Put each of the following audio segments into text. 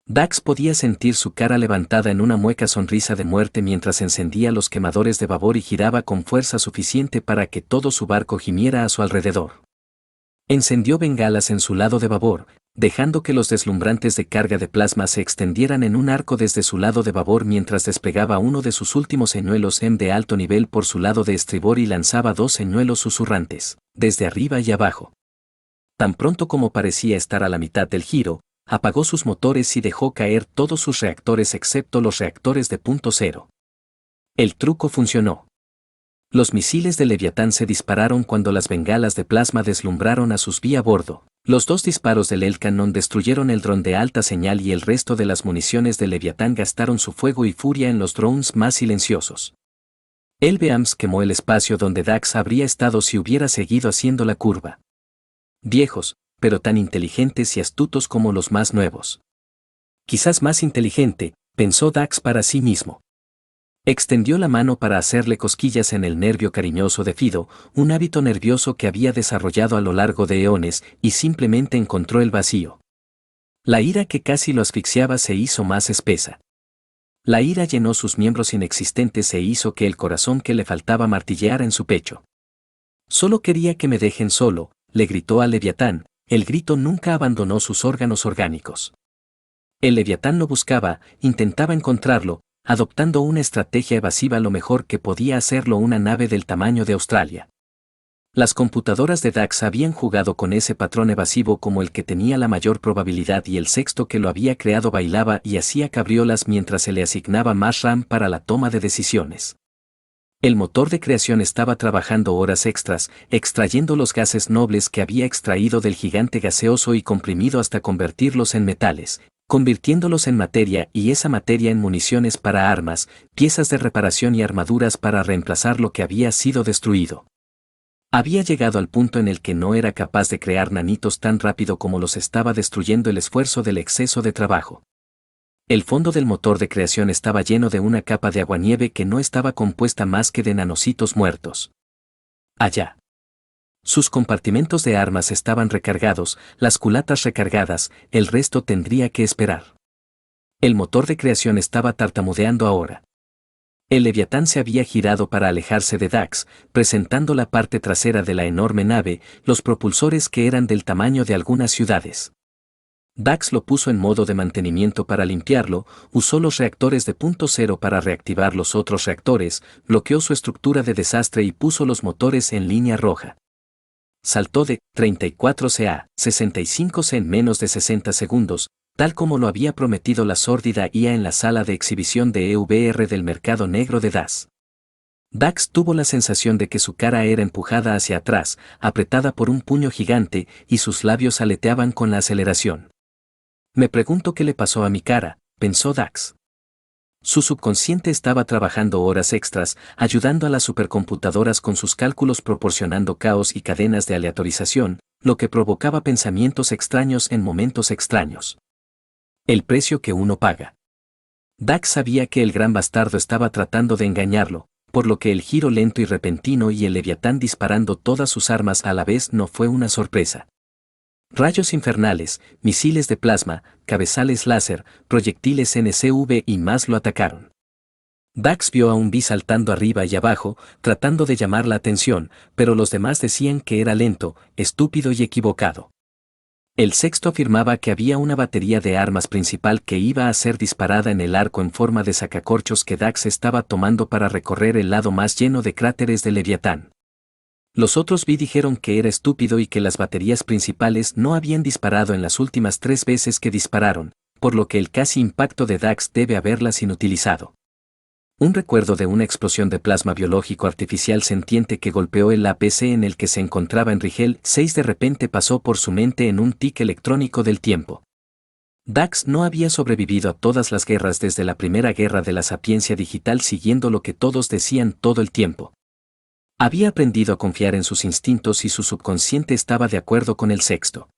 Dax podía sentir su cara levantada en una mueca sonrisa de muerte mientras encendía los quemadores de babor y giraba con fuerza suficiente para que todo su barco gimiera a su alrededor. Encendió bengalas en su lado de babor, dejando que los deslumbrantes de carga de plasma se extendieran en un arco desde su lado de babor mientras desplegaba uno de sus últimos señuelos M de alto nivel por su lado de estribor y lanzaba 2 señuelos susurrantes, desde arriba y abajo. Tan pronto como parecía estar a la mitad del giro, apagó sus motores y dejó caer todos sus reactores excepto los reactores de punto cero. El truco funcionó. Los misiles de Leviatán se dispararon cuando las bengalas de plasma deslumbraron a sus a bordo. Los 2 disparos del El Canon destruyeron el dron de alta señal y el resto de las municiones de Leviatán gastaron su fuego y furia en los drones más silenciosos. El Beams quemó el espacio donde Dax habría estado si hubiera seguido haciendo la curva. Viejos, pero tan inteligentes y astutos como los más nuevos. Quizás más inteligente, pensó Dax para sí mismo. Extendió la mano para hacerle cosquillas en el nervio cariñoso de Fido, un hábito nervioso que había desarrollado a lo largo de eones, y simplemente encontró el vacío. La ira que casi lo asfixiaba se hizo más espesa. La ira llenó sus miembros inexistentes e hizo que el corazón que le faltaba martilleara en su pecho. Solo quería que me dejen solo, le gritó al Leviatán. El grito nunca abandonó sus órganos orgánicos. El Leviatán lo buscaba, intentaba encontrarlo, adoptando una estrategia evasiva lo mejor que podía hacerlo una nave del tamaño de Australia. Las computadoras de Dax habían jugado con ese patrón evasivo como el que tenía la mayor probabilidad y el sexto que lo había creado bailaba y hacía cabriolas mientras se le asignaba más RAM para la toma de decisiones. El motor de creación estaba trabajando horas extras, extrayendo los gases nobles que había extraído del gigante gaseoso y comprimido hasta convertirlos en metales, convirtiéndolos en materia y esa materia en municiones para armas, piezas de reparación y armaduras para reemplazar lo que había sido destruido. Había llegado al punto en el que no era capaz de crear nanitos tan rápido como los estaba destruyendo el esfuerzo del exceso de trabajo. El fondo del motor de creación estaba lleno de una capa de aguanieve que no estaba compuesta más que de nanocitos muertos. Allá. Sus compartimentos de armas estaban recargados, las culatas recargadas, el resto tendría que esperar. El motor de creación estaba tartamudeando ahora. El Leviatán se había girado para alejarse de Dax, presentando la parte trasera de la enorme nave, los propulsores que eran del tamaño de algunas ciudades. Dax lo puso en modo de mantenimiento para limpiarlo, usó los reactores de punto cero para reactivar los otros reactores, bloqueó su estructura de desastre y puso los motores en línea roja. Saltó de 34C a 65C en menos de 60 segundos, tal como lo había prometido la sórdida IA en la sala de exhibición de EVR del mercado negro de DAS. Dax tuvo la sensación de que su cara era empujada hacia atrás, apretada por un puño gigante, y sus labios aleteaban con la aceleración. Me pregunto qué le pasó a mi cara, pensó Dax. Su subconsciente estaba trabajando horas extras, ayudando a las supercomputadoras con sus cálculos proporcionando caos y cadenas de aleatorización, lo que provocaba pensamientos extraños en momentos extraños. El precio que uno paga. Dax sabía que el gran bastardo estaba tratando de engañarlo, por lo que el giro lento y repentino y el Leviatán disparando todas sus armas a la vez no fue una sorpresa. Rayos infernales, misiles de plasma, cabezales láser, proyectiles NCV y más lo atacaron. Dax vio a un B saltando arriba y abajo, tratando de llamar la atención, pero los demás decían que era lento, estúpido y equivocado. El sexto afirmaba que había una batería de armas principal que iba a ser disparada en el arco en forma de sacacorchos que Dax estaba tomando para recorrer el lado más lleno de cráteres de Leviatán. Los otros B dijeron que era estúpido y que las baterías principales no habían disparado en las últimas 3 veces que dispararon, por lo que el casi impacto de Dax debe haberlas inutilizado. Un recuerdo de una explosión de plasma biológico artificial sentiente que golpeó el APC en el que se encontraba en Rigel 6 de repente pasó por su mente en un tic electrónico del tiempo. Dax no había sobrevivido a todas las guerras desde la primera guerra de la sapiencia digital siguiendo lo que todos decían todo el tiempo. Había aprendido a confiar en sus instintos y su subconsciente estaba de acuerdo con el sexto.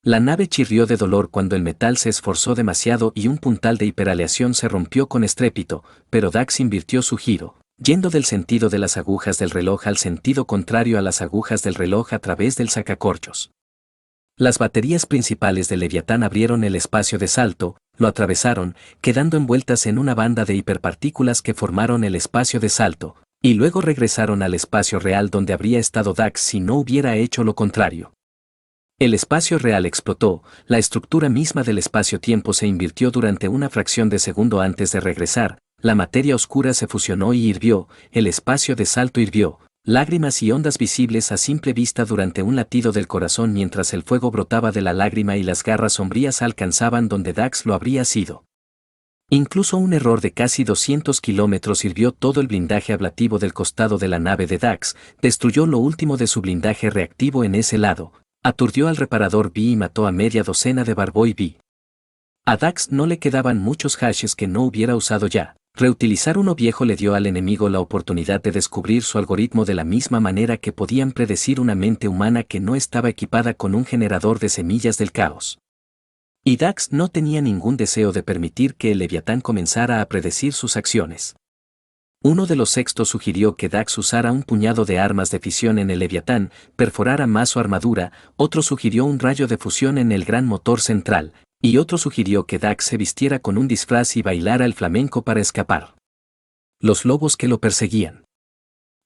La nave chirrió de dolor cuando el metal se esforzó demasiado y un puntal de hiperaleación se rompió con estrépito, pero Dax invirtió su giro, yendo del sentido de las agujas del reloj al sentido contrario a las agujas del reloj a través del sacacorchos. Las baterías principales del Leviatán abrieron el espacio de salto, lo atravesaron, quedando envueltas en una banda de hiperpartículas que formaron el espacio de salto, y luego regresaron al espacio real donde habría estado Dax si no hubiera hecho lo contrario. El espacio real explotó, la estructura misma del espacio-tiempo se invirtió durante una fracción de segundo antes de regresar, la materia oscura se fusionó y hirvió, el espacio de salto hirvió, lágrimas y ondas visibles a simple vista durante un latido del corazón mientras el fuego brotaba de la lágrima y las garras sombrías alcanzaban donde Dax lo habría sido. Incluso un error de casi 200 kilómetros hirvió todo el blindaje ablativo del costado de la nave de Dax, destruyó lo último de su blindaje reactivo en ese lado, aturdió al reparador B y mató a media docena de Barboy B. A Dax no le quedaban muchos hashes que no hubiera usado ya. Reutilizar uno viejo le dio al enemigo la oportunidad de descubrir su algoritmo de la misma manera que podían predecir una mente humana que no estaba equipada con un generador de semillas del caos. Y Dax no tenía ningún deseo de permitir que el Leviatán comenzara a predecir sus acciones. Uno de los sextos sugirió que Dax usara un puñado de armas de fisión en el Leviatán, perforara más su armadura, otro sugirió un rayo de fusión en el gran motor central, y otro sugirió que Dax se vistiera con un disfraz y bailara el flamenco para escapar. Los lobos que lo perseguían.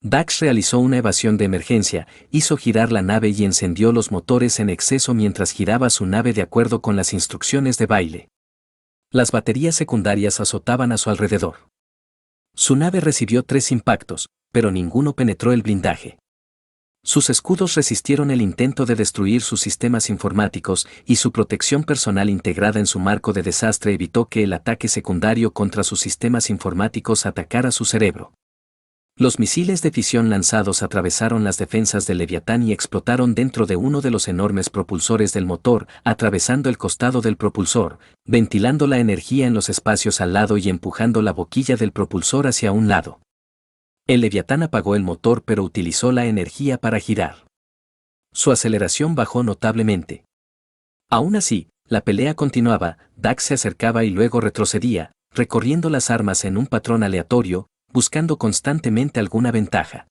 Dax realizó una evasión de emergencia, hizo girar la nave y encendió los motores en exceso mientras giraba su nave de acuerdo con las instrucciones de baile. Las baterías secundarias azotaban a su alrededor. Su nave recibió 3 impactos, pero ninguno penetró el blindaje. Sus escudos resistieron el intento de destruir sus sistemas informáticos y su protección personal integrada en su marco de desastre evitó que el ataque secundario contra sus sistemas informáticos atacara su cerebro. Los misiles de fisión lanzados atravesaron las defensas del Leviatán y explotaron dentro de uno de los enormes propulsores del motor, atravesando el costado del propulsor, ventilando la energía en los espacios al lado y empujando la boquilla del propulsor hacia un lado. El Leviatán apagó el motor pero utilizó la energía para girar. Su aceleración bajó notablemente. Aún así, la pelea continuaba, Dax se acercaba y luego retrocedía, recorriendo las armas en un patrón aleatorio, buscando constantemente alguna ventaja.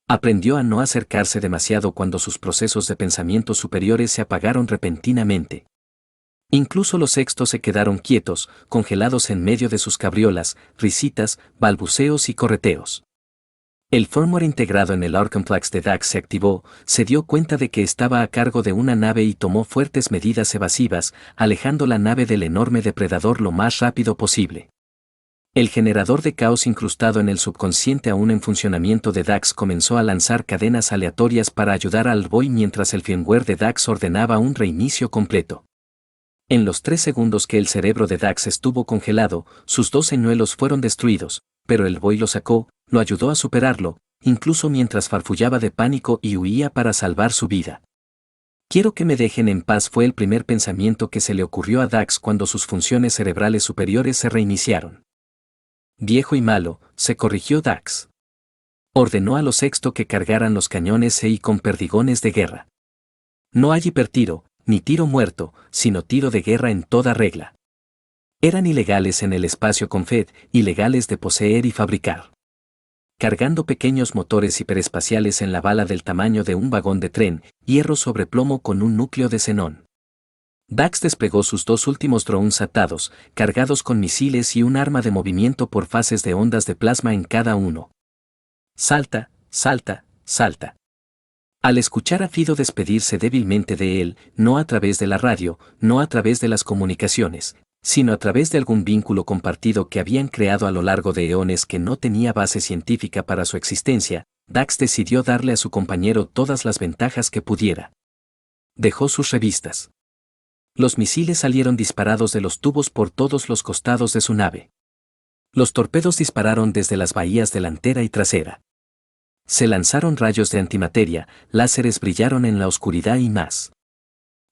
Aprendió a no acercarse demasiado cuando sus procesos de pensamiento superiores se apagaron repentinamente. Incluso los sextos se quedaron quietos, congelados en medio de sus cabriolas, risitas, balbuceos y correteos. El firmware integrado en el Arconflax de Dax se activó, se dio cuenta de que estaba a cargo de una nave y tomó fuertes medidas evasivas, alejando la nave del enorme depredador lo más rápido posible. El generador de caos incrustado en el subconsciente aún en funcionamiento de Dax comenzó a lanzar cadenas aleatorias para ayudar al Boy mientras el firmware de Dax ordenaba un reinicio completo. En los 3 segundos que el cerebro de Dax estuvo congelado, sus 2 señuelos fueron destruidos, pero el Boy lo sacó, lo ayudó a superarlo, incluso mientras farfullaba de pánico y huía para salvar su vida. Quiero que me dejen en paz fue el primer pensamiento que se le ocurrió a Dax cuando sus funciones cerebrales superiores se reiniciaron. Viejo y malo, se corrigió Dax. Ordenó a los sexto que cargaran los cañones EI con perdigones de guerra. No hay hipertiro, ni tiro muerto, sino tiro de guerra en toda regla. Eran ilegales en el espacio Confed, ilegales de poseer y fabricar. Cargando pequeños motores hiperespaciales en la bala del tamaño de un vagón de tren, hierro sobre plomo con un núcleo de xenón. Dax desplegó sus 2 últimos drones atados, cargados con misiles y un arma de movimiento por fases de ondas de plasma en cada uno. Salta, salta, salta. Al escuchar a Fido despedirse débilmente de él, no a través de la radio, no a través de las comunicaciones, sino a través de algún vínculo compartido que habían creado a lo largo de eones que no tenía base científica para su existencia, Dax decidió darle a su compañero todas las ventajas que pudiera. Dejó sus revistas. Los misiles salieron disparados de los tubos por todos los costados de su nave. Los torpedos dispararon desde las bahías delantera y trasera. Se lanzaron rayos de antimateria, láseres brillaron en la oscuridad y más.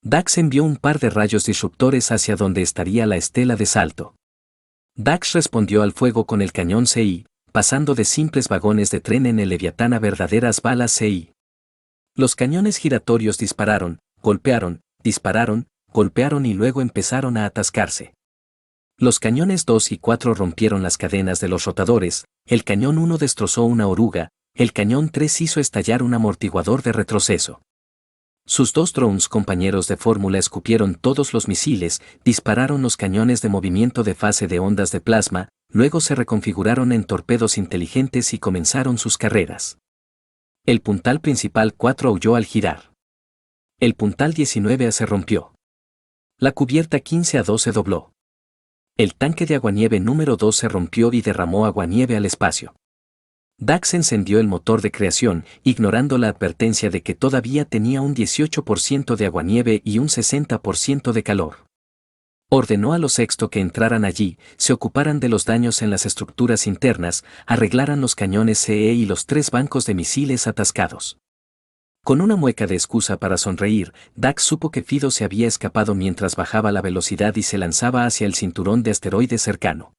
Dax envió un par de rayos disruptores hacia donde estaría la estela de salto. Dax respondió al fuego con el cañón CI, pasando de simples vagones de tren en el Leviatán a verdaderas balas CI. Los cañones giratorios dispararon, golpearon, dispararon, golpearon y luego empezaron a atascarse. Los cañones 2 y 4 rompieron las cadenas de los rotadores, el cañón 1 destrozó una oruga, el cañón 3 hizo estallar un amortiguador de retroceso. Sus dos drones compañeros de fórmula escupieron todos los misiles, dispararon los cañones de movimiento de fase de ondas de plasma, luego se reconfiguraron en torpedos inteligentes y comenzaron sus carreras. El puntal principal 4 aulló al girar. El puntal 19A se rompió. La cubierta 15A2 se dobló. El tanque de aguanieve número 2 se rompió y derramó aguanieve al espacio. Dax encendió el motor de creación, ignorando la advertencia de que todavía tenía un 18% de aguanieve y un 60% de calor. Ordenó a los sexto que entraran allí, se ocuparan de los daños en las estructuras internas, arreglaran los cañones CE y los 3 bancos de misiles atascados. Con una mueca de excusa para sonreír, Dax supo que Fido se había escapado mientras bajaba la velocidad y se lanzaba hacia el cinturón de asteroides cercano.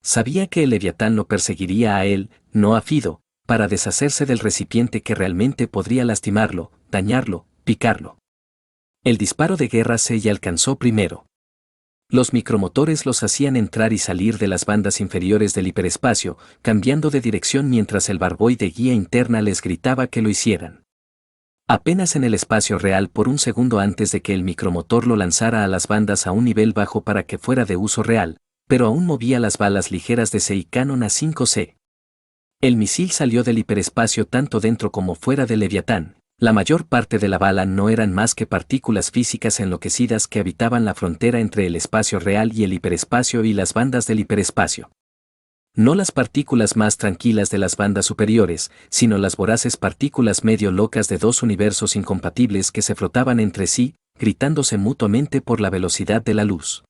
Sabía que el Leviatán lo perseguiría a él, no a Fido, para deshacerse del recipiente que realmente podría lastimarlo, dañarlo, picarlo. El disparo de guerra se y alcanzó primero. Los micromotores los hacían entrar y salir de las bandas inferiores del hiperespacio, cambiando de dirección mientras el barboy de guía interna les gritaba que lo hicieran. Apenas en el espacio real por un segundo antes de que el micromotor lo lanzara a las bandas a un nivel bajo para que fuera de uso real, pero aún movía las balas ligeras de CI Canon A5C. El misil salió del hiperespacio tanto dentro como fuera del Leviatán. La mayor parte de la bala no eran más que partículas físicas enloquecidas que habitaban la frontera entre el espacio real y el hiperespacio y las bandas del hiperespacio. No las partículas más tranquilas de las bandas superiores, sino las voraces partículas medio locas de dos universos incompatibles que se frotaban entre sí, gritándose mutuamente por la velocidad de la luz.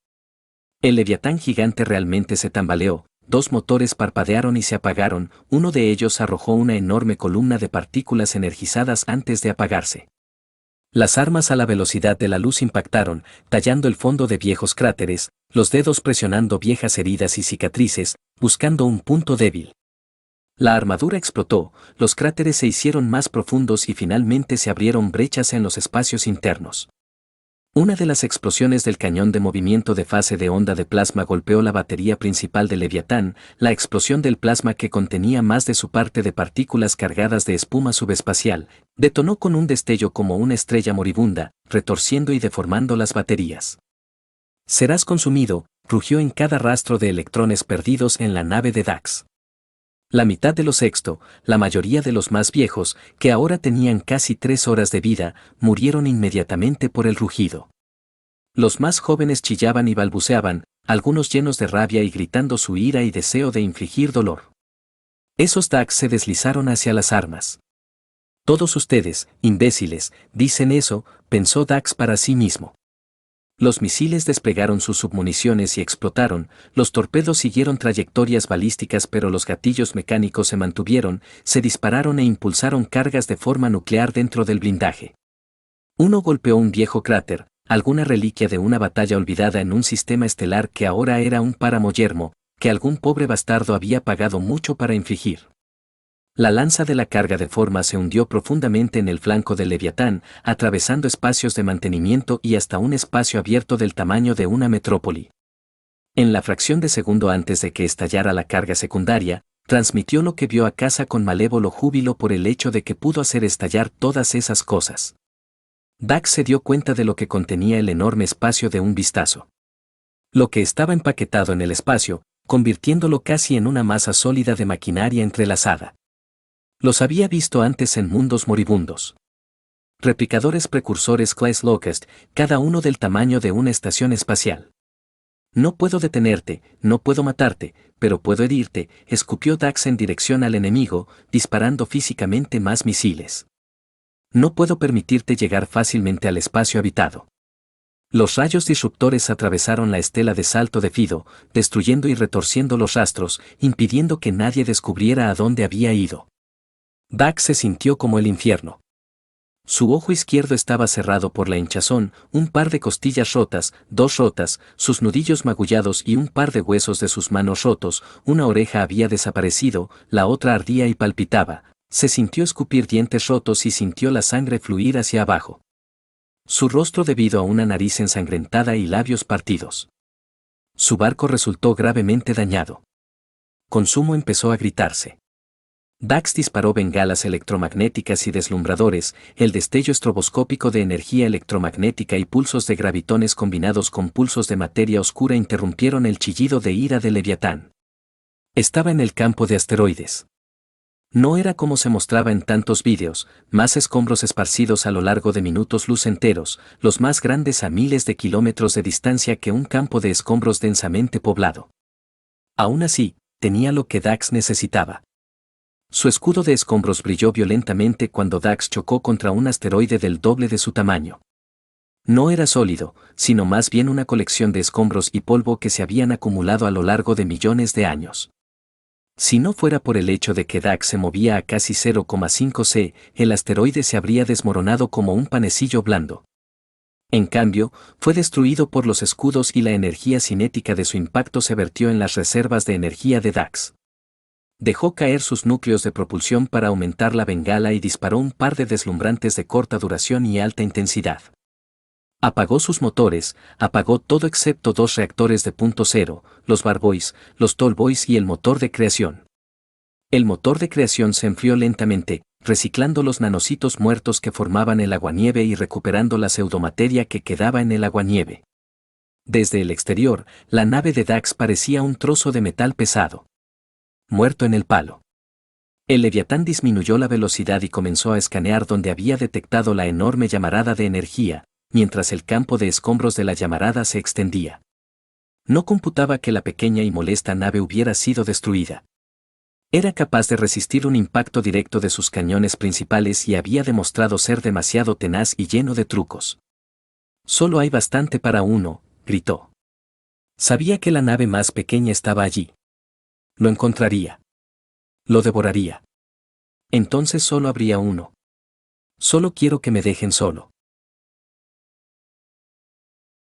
El Leviatán gigante realmente se tambaleó, 2 motores parpadearon y se apagaron, uno de ellos arrojó una enorme columna de partículas energizadas antes de apagarse. Las armas a la velocidad de la luz impactaron, tallando el fondo de viejos cráteres, los dedos presionando viejas heridas y cicatrices, buscando un punto débil. La armadura explotó, los cráteres se hicieron más profundos y finalmente se abrieron brechas en los espacios internos. Una de las explosiones del cañón de movimiento de fase de onda de plasma golpeó la batería principal del Leviatán, la explosión del plasma que contenía más de su parte de partículas cargadas de espuma subespacial, detonó con un destello como una estrella moribunda, retorciendo y deformando las baterías. Serás consumido, rugió en cada rastro de electrones perdidos en la nave de Dax. La mitad de los sexto, la mayoría de los más viejos, que ahora tenían casi 3 horas de vida, murieron inmediatamente por el rugido. Los más jóvenes chillaban y balbuceaban, algunos llenos de rabia y gritando su ira y deseo de infligir dolor. Esos Dax se deslizaron hacia las armas. Todos ustedes, imbéciles, dicen eso, pensó Dax para sí mismo. Los misiles desplegaron sus submuniciones y explotaron, los torpedos siguieron trayectorias balísticas pero los gatillos mecánicos se mantuvieron, se dispararon e impulsaron cargas de forma nuclear dentro del blindaje. Uno golpeó un viejo cráter, alguna reliquia de una batalla olvidada en un sistema estelar que ahora era un páramo yermo, que algún pobre bastardo había pagado mucho para infligir. La lanza de la carga de forma se hundió profundamente en el flanco del Leviatán, atravesando espacios de mantenimiento y hasta un espacio abierto del tamaño de una metrópoli. En la fracción de segundo antes de que estallara la carga secundaria, transmitió lo que vio a casa con malévolo júbilo por el hecho de que pudo hacer estallar todas esas cosas. Dax se dio cuenta de lo que contenía el enorme espacio de un vistazo. Lo que estaba empaquetado en el espacio, convirtiéndolo casi en una masa sólida de maquinaria entrelazada. Los había visto antes en mundos moribundos. Replicadores precursores Class Locust, cada uno del tamaño de una estación espacial. No puedo detenerte, no puedo matarte, pero puedo herirte, escupió Dax en dirección al enemigo, disparando físicamente más misiles. No puedo permitirte llegar fácilmente al espacio habitado. Los rayos disruptores atravesaron la estela de salto de Fido, destruyendo y retorciendo los rastros, impidiendo que nadie descubriera a dónde había ido. Dax se sintió como el infierno. Su ojo izquierdo estaba cerrado por la hinchazón, un par de costillas rotas, 2 rotas, sus nudillos magullados y un par de huesos de sus manos rotos, una oreja había desaparecido, la otra ardía y palpitaba, se sintió escupir dientes rotos y sintió la sangre fluir hacia abajo. Su rostro debido a una nariz ensangrentada y labios partidos. Su barco resultó gravemente dañado. Consumo empezó a gritarse. Dax disparó bengalas electromagnéticas y deslumbradores, el destello estroboscópico de energía electromagnética y pulsos de gravitones combinados con pulsos de materia oscura interrumpieron el chillido de ira de Leviatán. Estaba en el campo de asteroides. No era como se mostraba en tantos vídeos, más escombros esparcidos a lo largo de minutos luz enteros, los más grandes a miles de kilómetros de distancia que un campo de escombros densamente poblado. Aún así, tenía lo que Dax necesitaba. Su escudo de escombros brilló violentamente cuando Dax chocó contra un asteroide del doble de su tamaño. No era sólido, sino más bien una colección de escombros y polvo que se habían acumulado a lo largo de millones de años. Si no fuera por el hecho de que Dax se movía a casi 0,5 c, el asteroide se habría desmoronado como un panecillo blando. En cambio, fue destruido por los escudos y la energía cinética de su impacto se vertió en las reservas de energía de Dax. Dejó caer sus núcleos de propulsión para aumentar la bengala y disparó un par de deslumbrantes de corta duración y alta intensidad. Apagó sus motores, apagó todo excepto 2 reactores de punto cero, los Barboys, los Tallboys y el motor de creación. El motor de creación se enfrió lentamente, reciclando los nanocitos muertos que formaban el aguanieve y recuperando la pseudomateria que quedaba en el aguanieve. Desde el exterior, la nave de Dax parecía un trozo de metal pesado. Muerto en el palo. El Leviatán disminuyó la velocidad y comenzó a escanear donde había detectado la enorme llamarada de energía, mientras el campo de escombros de la llamarada se extendía. No computaba que la pequeña y molesta nave hubiera sido destruida. Era capaz de resistir un impacto directo de sus cañones principales y había demostrado ser demasiado tenaz y lleno de trucos. «Solo hay bastante para uno», gritó. Sabía que la nave más pequeña estaba allí. Lo encontraría. Lo devoraría. Entonces solo habría uno. Solo quiero que me dejen solo.